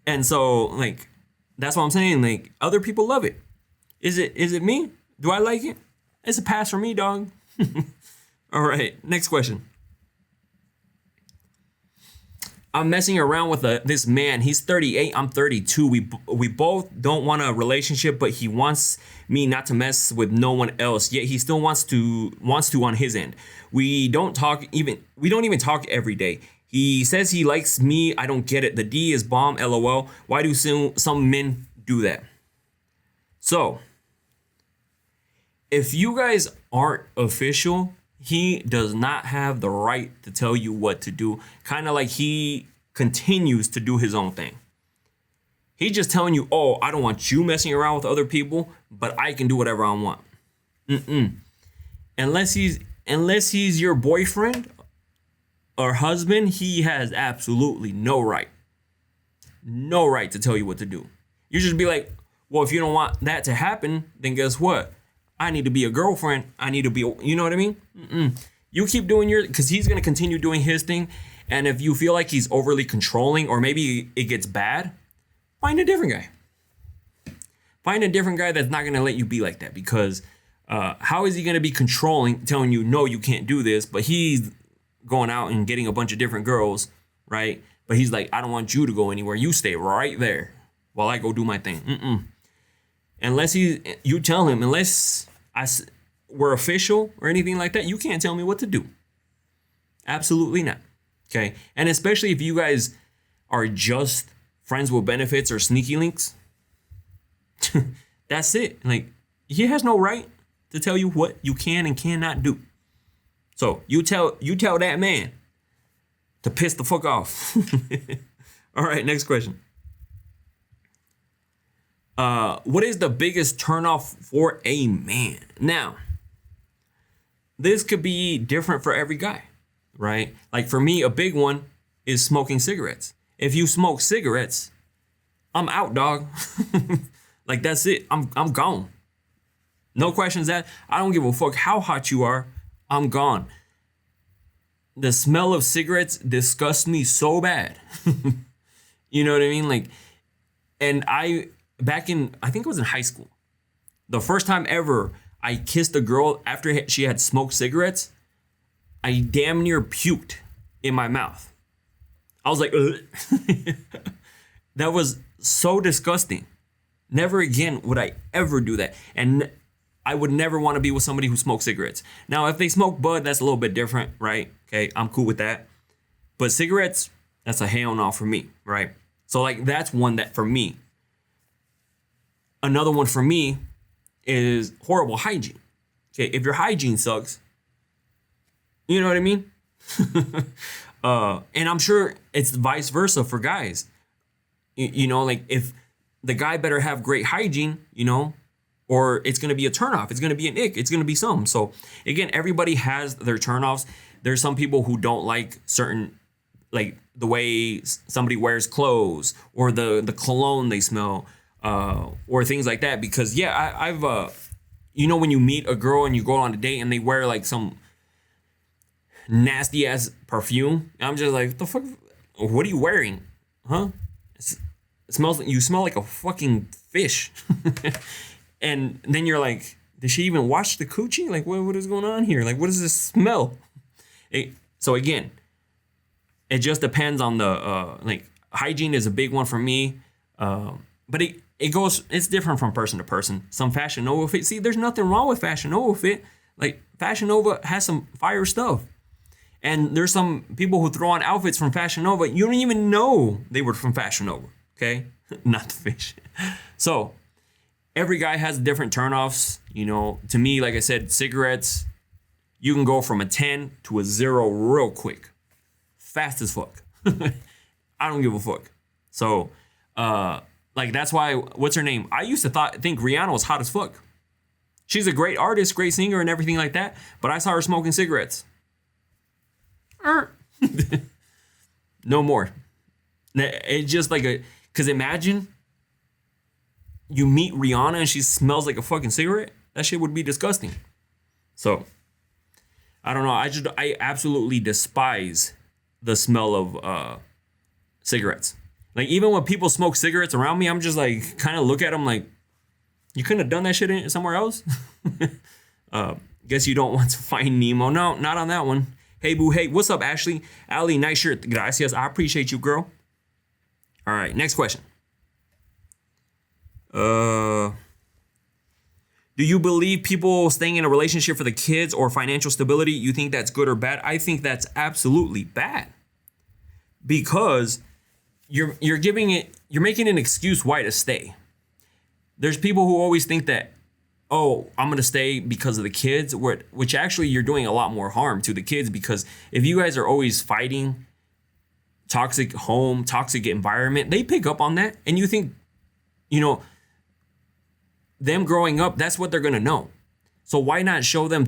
And so, like, that's what I'm saying. Like, other people love it. Is it me? Do I like it? It's a pass for me, dog. All right, next question. I'm messing around with this man. He's 38. I'm 32. We both don't want a relationship, but he wants me not to mess with no one else. Yet he still wants to on his end. We don't even talk every day. He says he likes me. I don't get it. The D is bomb. LOL. Why do some men do that? So, if you guys aren't official, he does not have the right to tell you what to do. Kind of like he continues to do his own thing. He's just telling you, oh, I don't want you messing around with other people, but I can do whatever I want. Unless he's your boyfriend or husband, he has absolutely no right to tell you what to do. You just be like, well, if you don't want that to happen, then guess what? I need to be a girlfriend. I need to be, you know what I mean? You keep doing because he's going to continue doing his thing. And if you feel like he's overly controlling or maybe it gets bad, find a different guy. Find a different guy that's not going to let you be like that, because how is he going to be controlling, telling you, no, you can't do this, but he's going out and getting a bunch of different girls, right? But he's like, I don't want you to go anywhere. You stay right there while I go do my thing. Unless you tell him, unless we're official or anything like that, you can't tell me what to do. Absolutely not. Okay. And especially if you guys are just friends with benefits or sneaky links, that's it. Like, he has no right to tell you what you can and cannot do. So you tell that man to piss the fuck off. All right, next question. What is the biggest turnoff for a man? Now, this could be different for every guy, right? Like for me, a big one is smoking cigarettes. If you smoke cigarettes, I'm out, dog. Like, that's it. I'm gone. No questions asked. I don't give a fuck how hot you are. I'm gone. The smell of cigarettes disgusts me so bad. You know what I mean? Like, and back in, I think it was in high school, the first time ever I kissed a girl after she had smoked cigarettes, I damn near puked in my mouth. I was like, ugh. That was so disgusting. Never again would I ever do that. And I would never want to be with somebody who smokes cigarettes. Now, if they smoke bud, that's a little bit different, right? Okay, I'm cool with that. But cigarettes, that's a hell no for me, right? So like, that's one that for me. Another one for me is horrible hygiene. Okay, if your hygiene sucks, you know what I mean? And I'm sure it's vice versa for guys. You know, like if the guy better have great hygiene, you know, or it's going to be a turnoff. It's going to be an ick. It's going to be something. So again, everybody has their turnoffs. There's some people who don't like certain, like the way somebody wears clothes or the cologne they smell, or things like that. Because yeah, I've you know, when you meet a girl and you go on a date and they wear like some nasty ass perfume, I'm just like, what the fuck? What are you wearing? Huh? It smells like, you smell like a fucking fish. And then you're like, did she even wash the coochie? Like, what is going on here? Like, what does this smell? So again, it just depends on the, like, hygiene is a big one for me. But it's different from person to person. Some Fashion Nova fit. See, there's nothing wrong with Fashion Nova fit. Like, Fashion Nova has some fire stuff. And there's some people who throw on outfits from Fashion Nova. You don't even know they were from Fashion Nova. Okay? Not the fish. So, every guy has different turnoffs. You know, to me, like I said, cigarettes, you can go from a 10 to a 0 real quick. Fast as fuck. I don't give a fuck. So, like, that's why, what's her name? I used to think Rihanna was hot as fuck. She's a great artist, great singer and everything like that. But I saw her smoking cigarettes. No more. It's just like because imagine you meet Rihanna and she smells like a fucking cigarette. That shit would be disgusting. So, I don't know. I absolutely despise the smell of cigarettes. Like, even when people smoke cigarettes around me, I'm just like, kind of look at them like, You couldn't have done that shit somewhere else. Guess you don't want to find Nemo. No, not on that one. Hey, boo. Hey, what's up, Ashley? Ali, nice shirt. Gracias. I appreciate you, girl. All right, next question. Do you believe people staying in a relationship for the kids or financial stability? You think that's good or bad? I think that's absolutely bad, because you're making an excuse why to stay. There's people who always think that, oh, I'm going to stay because of the kids, which actually you're doing a lot more harm to the kids, because if you guys are always fighting, toxic home, toxic environment, they pick up on that. And you think, them growing up, that's what they're going to know. So why not show them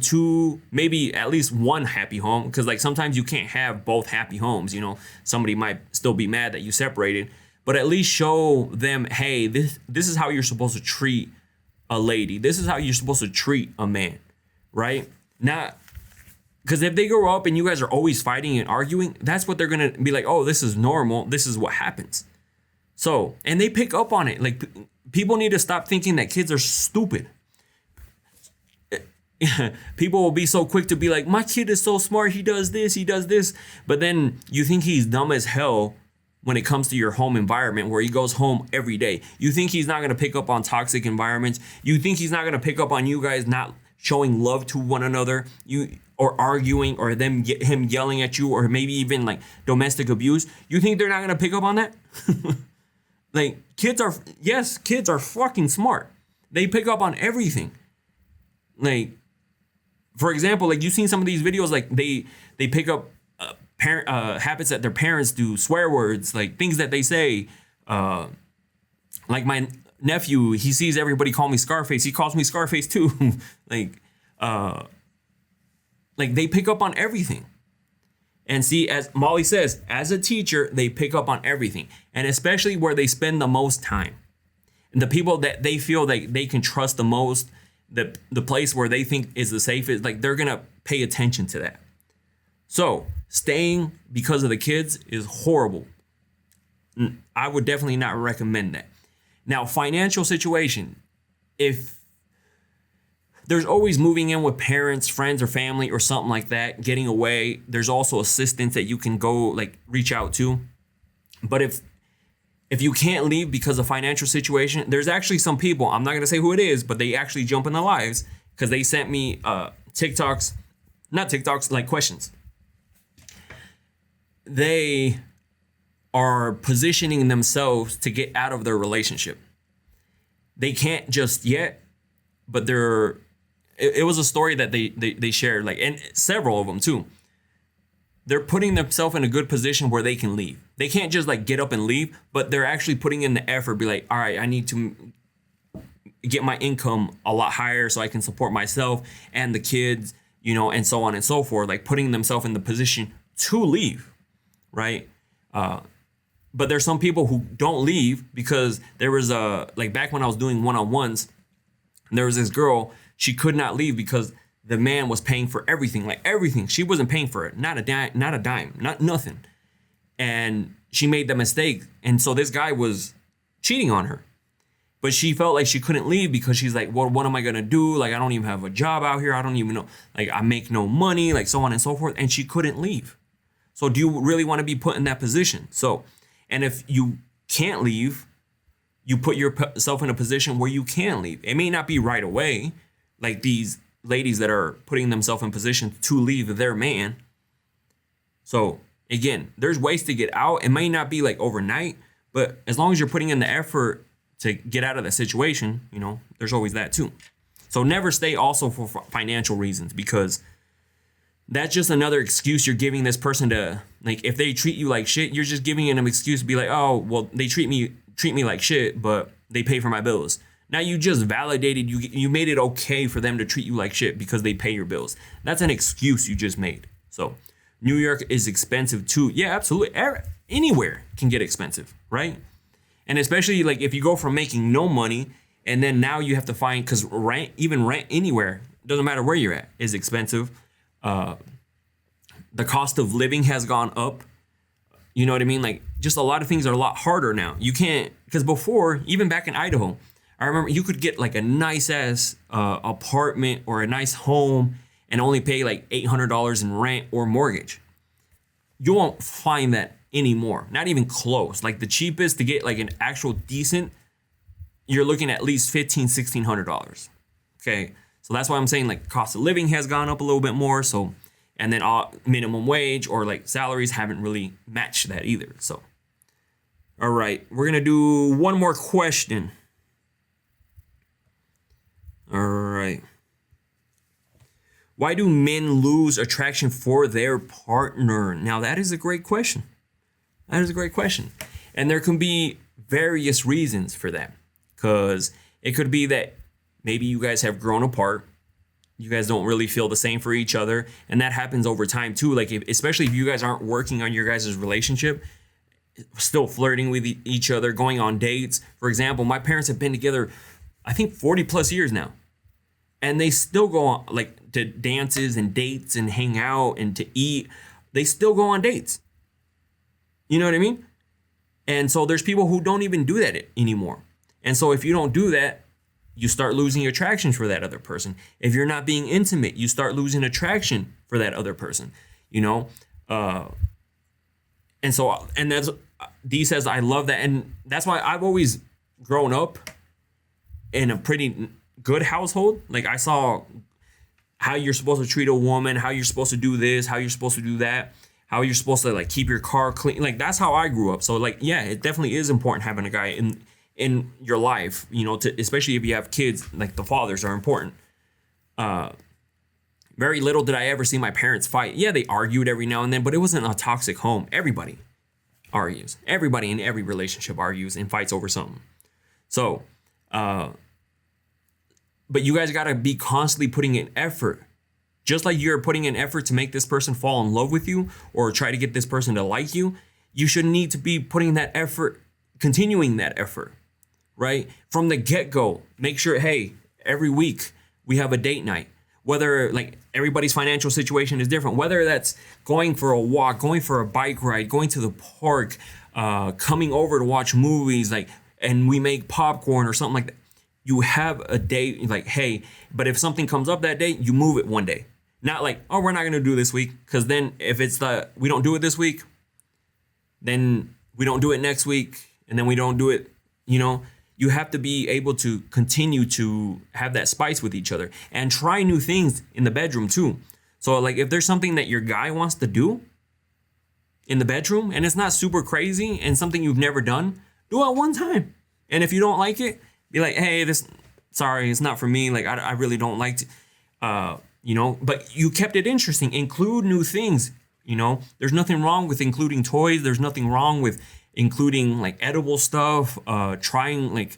maybe at least one happy home? Because like sometimes you can't have both happy homes. Somebody might still be mad that you separated, but at least show them, hey, this is how you're supposed to treat a lady. This is how you're supposed to treat a man, right? Not because if they grow up and you guys are always fighting and arguing, that's what they're going to be like, oh, this is normal. This is what happens. So, and they pick up on it. Like, people need to stop thinking that kids are stupid. People will be so quick to be like, my kid is so smart. He does this, he does this. But then you think he's dumb as hell when it comes to your home environment where he goes home every day. You think he's not going to pick up on toxic environments. You think he's not going to pick up on you guys not showing love to one another, or arguing, or him yelling at you, or maybe even like domestic abuse. You think they're not going to pick up on that? Like, kids are fucking smart. They pick up on everything. Like, for example, like you've seen some of these videos, like they pick up habits that their parents do, swear words, like things that they say. Like my nephew, he sees everybody call me Scarface. He calls me Scarface too. Like they pick up on everything. And see, as Molly says, as a teacher, they pick up on everything. And especially where they spend the most time. And the people that they feel like they can trust the most, the place where they think is the safest, like they're going to pay attention to that. So staying because of the kids is horrible. I would definitely not recommend that. Now, financial situation, if there's always moving in with parents, friends, or family, or something like that, getting away. There's also assistance that you can go like reach out to. But if you can't leave because of financial situation, there's actually some people, I'm not going to say who it is, but they actually jump in the lives because they sent me like questions. They are positioning themselves to get out of their relationship. They can't just yet, but it was a story that they shared, like, and several of them too. They're putting themselves in a good position where they can leave. They can't just like get up and leave, but they're actually putting in the effort, be like, all right, I need to get my income a lot higher so I can support myself and the kids, and so on and so forth, like putting themselves in the position to leave, right? But there's some people who don't leave because there was like back when I was doing one-on-ones, there was this girl, she could not leave because the man was paying for everything, like everything. She wasn't paying for it, not a dime, nothing. And she made the mistake. And so this guy was cheating on her. But she felt like she couldn't leave because she's like, well, what am I going to do? Like, I don't even have a job out here. I don't even know. Like, I make no money, like so on and so forth. And she couldn't leave. So do you really want to be put in that position? So, and if you can't leave, you put yourself in a position where you can leave. It may not be right away, like these ladies that are putting themselves in position to leave their man. So again, there's ways to get out. It may not be like overnight, but as long as you're putting in the effort to get out of the situation, there's always that too. So never stay also for financial reasons, because that's just another excuse you're giving this person to, like, if they treat you like shit, you're just giving them an excuse to be like, oh, well, they treat me like shit, but they pay for my bills. Now you just validated, you made it okay for them to treat you like shit because they pay your bills. That's an excuse you just made. So New York is expensive too. Yeah, absolutely. Anywhere can get expensive, right? And especially like if you go from making no money and then now you have to find, because rent anywhere, doesn't matter where you're at, is expensive. The cost of living has gone up. You know what I mean? Like, just a lot of things are a lot harder now. You can't, because before, even back in Idaho, I remember you could get like a nice ass apartment or a nice home and only pay like $800 in rent or mortgage. You won't find that anymore. Not even close. Like the cheapest to get like an actual decent, you're looking at least $1,500-$1,600. Okay. So that's why I'm saying like cost of living has gone up a little bit more. So, and then minimum wage or like salaries haven't really matched that either. So, all right, we're going to do one more question. All right. Why do men lose attraction for their partner? Now, that is a great question. That is a great question. And there can be various reasons for that. Because it could be that maybe you guys have grown apart. You guys don't really feel the same for each other. And that happens over time too. Like, especially if you guys aren't working on your guys' relationship, still flirting with each other, going on dates. For example, my parents have been together, I think 40 plus years now. And they still go on like to dances and dates and hang out and to eat. They still go on dates. You know what I mean? And so there's people who don't even do that anymore. And so if you don't do that, you start losing attraction for that other person. If you're not being intimate, you start losing attraction for that other person, you know? And so, and that's, Dee says, I love that. And that's why I've always grown up in a pretty good household. Like I saw how you're supposed to treat a woman, how you're supposed to do this, how you're supposed to do that, how you're supposed to like keep your car clean. Like that's how I grew up. So like, yeah, it definitely is important having a guy in your life, you know, to, especially if you have kids, like the fathers are important. Very little did I ever see my parents fight. Yeah, they argued every now and then, but it wasn't a toxic home. Everybody argues. Everybody in every relationship argues and fights over something. So, but you guys got to be constantly putting in effort. Just like you're putting in effort to make this person fall in love with you or try to get this person to like you, you should need to be putting that effort, continuing that effort, right? From the get-go, make sure, hey, every week we have a date night. Whether like everybody's financial situation is different, whether that's going for a walk, going for a bike ride, going to the park, coming over to watch movies, like, and we make popcorn or something like that. You have a day like, hey, but if something comes up that day, you move it one day. Not like, oh, we're not going to do this week. Because then if it's we don't do it this week, then we don't do it next week. And then we don't do it, you know. You have to be able to continue to have that spice with each other and try new things in the bedroom too. So like if there's something that your guy wants to do in the bedroom and it's not super crazy and something you've never done, do it one time. And if you don't like it, be like, hey, sorry, it's not for me. Like I really don't like to, you know, but you kept it interesting. Include new things, you know. There's nothing wrong with including toys. There's nothing wrong with including like edible stuff, trying like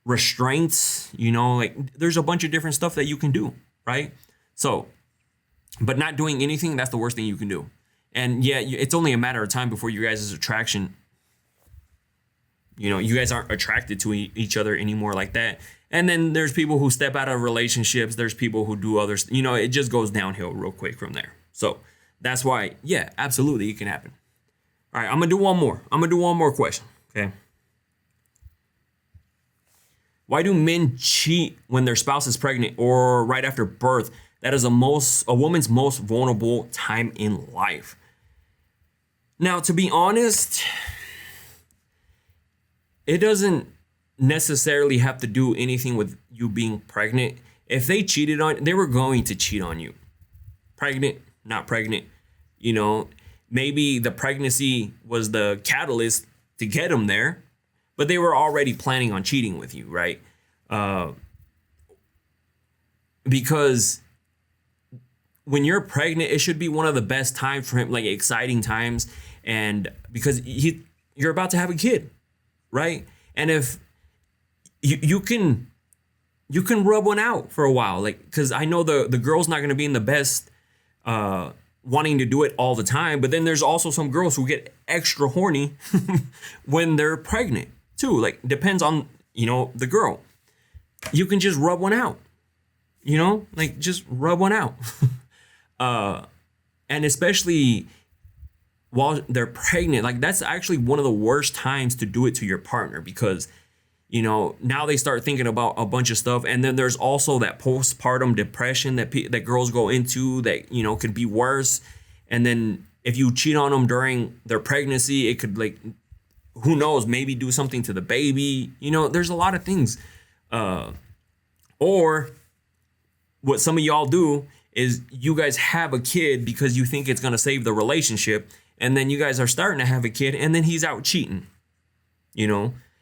restraints, you know, like there's a bunch of different stuff that you can do, right? So, but not doing anything, that's the worst thing you can do. And yeah, it's only a matter of time before you guys' attraction, you know, you guys aren't attracted to each other anymore like that. And then there's people who step out of relationships. There's people who do others, you know, it just goes downhill real quick from there. So that's why, yeah, absolutely, it can happen. All right, I'm going to do one more. I'm going to do one more question, okay? Why do men cheat when their spouse is pregnant or right after birth? That is a woman's most vulnerable time in life. Now, to be honest, it doesn't necessarily have to do anything with you being pregnant. If they cheated they were going to cheat on you. Pregnant, not pregnant, you know. Maybe the pregnancy was the catalyst to get them there, but they were already planning on cheating with you, right? Because when you're pregnant, it should be one of the best times for him, like exciting times. And because you're about to have a kid, right? And if you can rub one out for a while, like, because I know the girl's not going to be in the best, wanting to do it all the time, but then there's also some girls who get extra horny when they're pregnant too. Like depends on, you know, the girl. You can just rub one out, you know, like just rub one out. And especially while they're pregnant, like that's actually one of the worst times to do it to your partner because Now they start thinking about a bunch of stuff. And then there's also that postpartum depression that girls go into that, could be worse. And then if you cheat on them during their pregnancy, it could, like, who knows, maybe do something to the baby. There's a lot of things. Or what some of y'all do is you guys have a kid because you think it's going to save the relationship. And then you guys are starting to have a kid and then he's out cheating.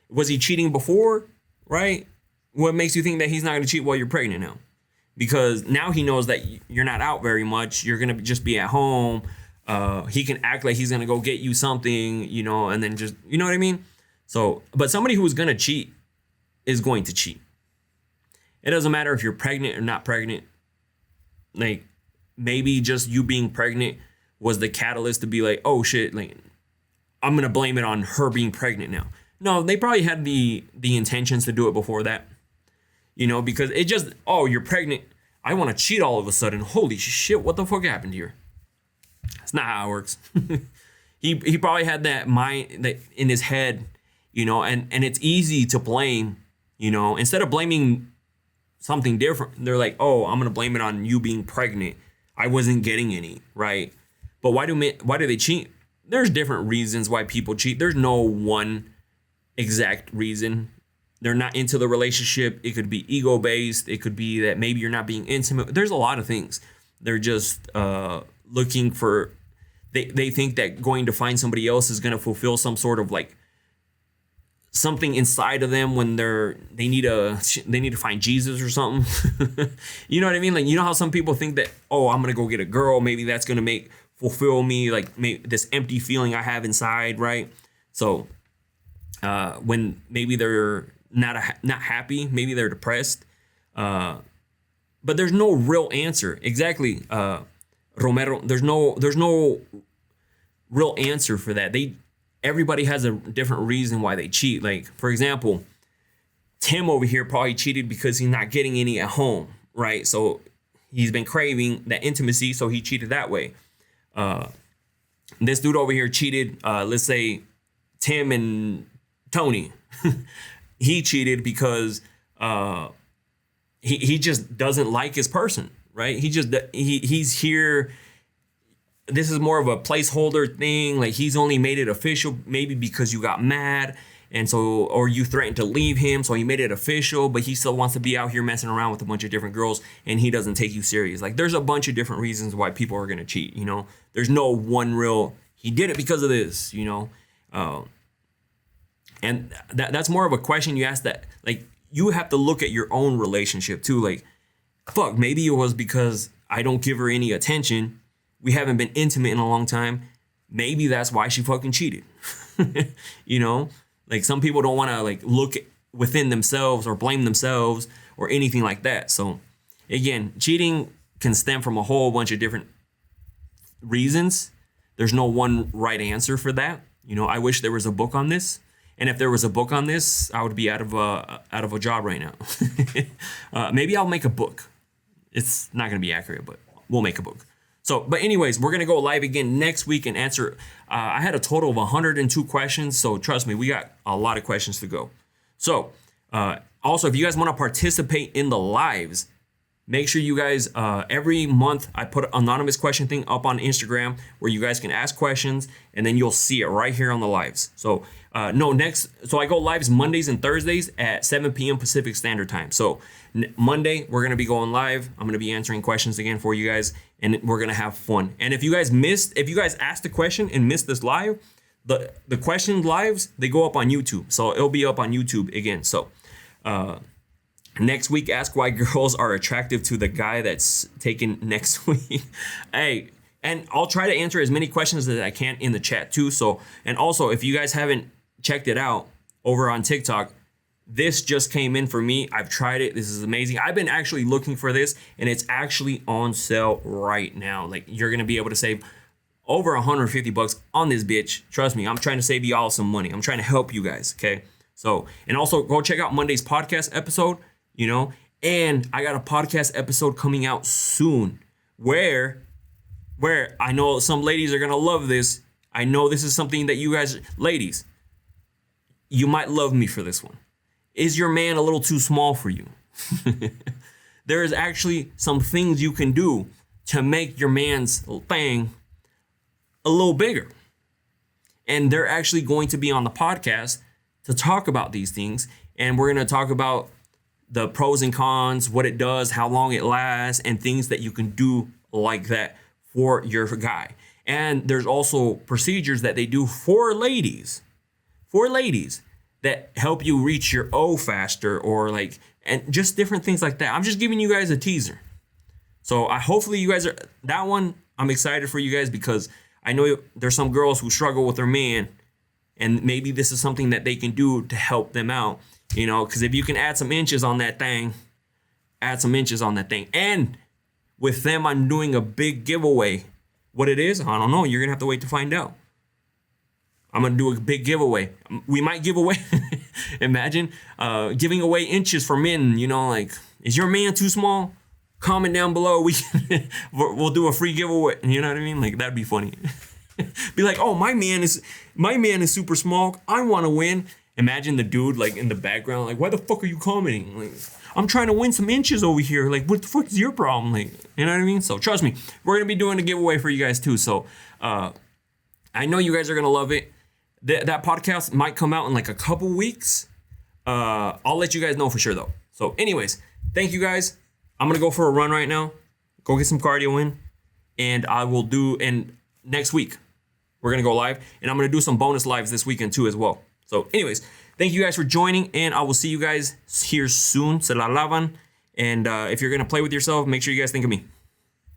Was he cheating before? Right? What makes you think that he's not going to cheat while you're pregnant now? Because now he knows that you're not out very much. You're going to just be at home. He can act like he's going to go get you something, and then just, you know what I mean? So, but somebody who's going to cheat is going to cheat. It doesn't matter if you're pregnant or not pregnant. Like, maybe just you being pregnant was the catalyst to be like, oh shit, like, I'm going to blame it on her being pregnant now. No, they probably had the intentions to do it before that. Because it just, oh, you're pregnant. I want to cheat all of a sudden. Holy shit, what the fuck happened here? That's not how it works. He probably had that mind that in his head, and it's easy to blame, instead of blaming something different. They're like, oh, I'm going to blame it on you being pregnant. I wasn't getting any, right? But why do they cheat? There's different reasons why people cheat. There's no one exact reason. They're not into the relationship. It could be ego-based. It could be that maybe you're not being intimate. There's a lot of things. They're just looking for, they think that going to find somebody else is going to fulfill some sort of like something inside of them when they need to find Jesus or something. You know what I mean? Like, how some people think that, oh, I'm going to go get a girl. Maybe that's going to fulfill me, like this empty feeling I have inside, right? So when maybe they're not happy, maybe they're depressed, but there's no real answer. Exactly, Romero. There's no real answer for that. Everybody has a different reason why they cheat. Like, for example, Tim over here probably cheated because he's not getting any at home, right? So he's been craving that intimacy, so he cheated that way. This dude over here cheated. Let's say Tim and Tony. He cheated because he just doesn't like his person, right? He's here. This is more of a placeholder thing. Like, he's only made it official maybe because you got mad, and so, or you threatened to leave him, so he made it official, but he still wants to be out here messing around with a bunch of different girls, and he doesn't take you serious. Like, there's a bunch of different reasons why people are gonna cheat. There's no one real, he did it because of this. And that's more of a question you ask, that, like, you have to look at your own relationship too. Like, fuck, maybe it was because I don't give her any attention. We haven't been intimate in a long time. Maybe that's why she fucking cheated. Like, some people don't want to, like, look within themselves or blame themselves or anything like that. So again, cheating can stem from a whole bunch of different reasons. There's no one right answer for that. I wish there was a book on this. And if there was a book on this, I would be out of a job right now. Maybe I'll make a book. It's not going to be accurate, but we'll make a book. So, but anyways, we're going to go live again next week and answer. I had a total of 102 questions. So trust me, we got a lot of questions to go. So also, if you guys want to participate in the lives, make sure you guys, every month I put an anonymous question thing up on Instagram where you guys can ask questions, and then you'll see it right here on the lives. So so I go lives Mondays and Thursdays at 7 p.m. Pacific Standard Time. So Monday, we're going to be going live. I'm going to be answering questions again for you guys, and we're going to have fun. And if you guys asked a question and missed this live, the question lives, they go up on YouTube. So it'll be up on YouTube again. So next week, ask why girls are attractive to the guy that's taken next week. Hey, and I'll try to answer as many questions as I can in the chat too. So, and also, if you guys haven't checked it out over on TikTok, this just came in for me. I've tried it. This is amazing. I've been actually looking for this, and it's actually on sale right now. Like, you're going to be able to save over $150 on this bitch. Trust me, I'm trying to save y'all some money. I'm trying to help you guys, okay? So, and also go check out Monday's podcast episode, and I got a podcast episode coming out soon where I know some ladies are going to love this. I know this is something that you guys, ladies, you might love me for this one. Is your man a little too small for you? There is actually some things you can do to make your man's thing a little bigger. And they're actually going to be on the podcast to talk about these things. And we're going to talk about the pros and cons, what it does, how long it lasts, and things that you can do like that for your guy. And there's also procedures that they do for ladies that help you reach your O faster, or like, and just different things like that. I'm just giving you guys a teaser. So hopefully you guys are, that one, I'm excited for you guys, because I know there's some girls who struggle with their man, and maybe this is something that they can do to help them out, you know, because if you can add some inches on that thing, And with them, I'm doing a big giveaway. What it is, I don't know. You're going to have to wait to find out. I'm going to do a big giveaway. We might give away, imagine giving away inches for men, you know, like, is your man too small? Comment down below. We'll do a free giveaway. You know what I mean? Like, that'd be funny. Be like, oh, my man is super small. I want to win. Imagine the dude like in the background, like, why the fuck are you commenting? Like, I'm trying to win some inches over here. Like, what the fuck is your problem? Like, you know what I mean? So trust me, we're gonna be doing a giveaway for you guys too. So I know you guys are gonna love it. That podcast might come out in like a couple weeks. I'll let you guys know for sure though. So anyways, thank you guys. I'm gonna go for a run right now. Go get some cardio in, and next week we're gonna go live, and I'm gonna do some bonus lives this weekend too as well. So anyways, thank you guys for joining, and I will see you guys here soon. Se la lavan. And if you're going to play with yourself, make sure you guys think of me.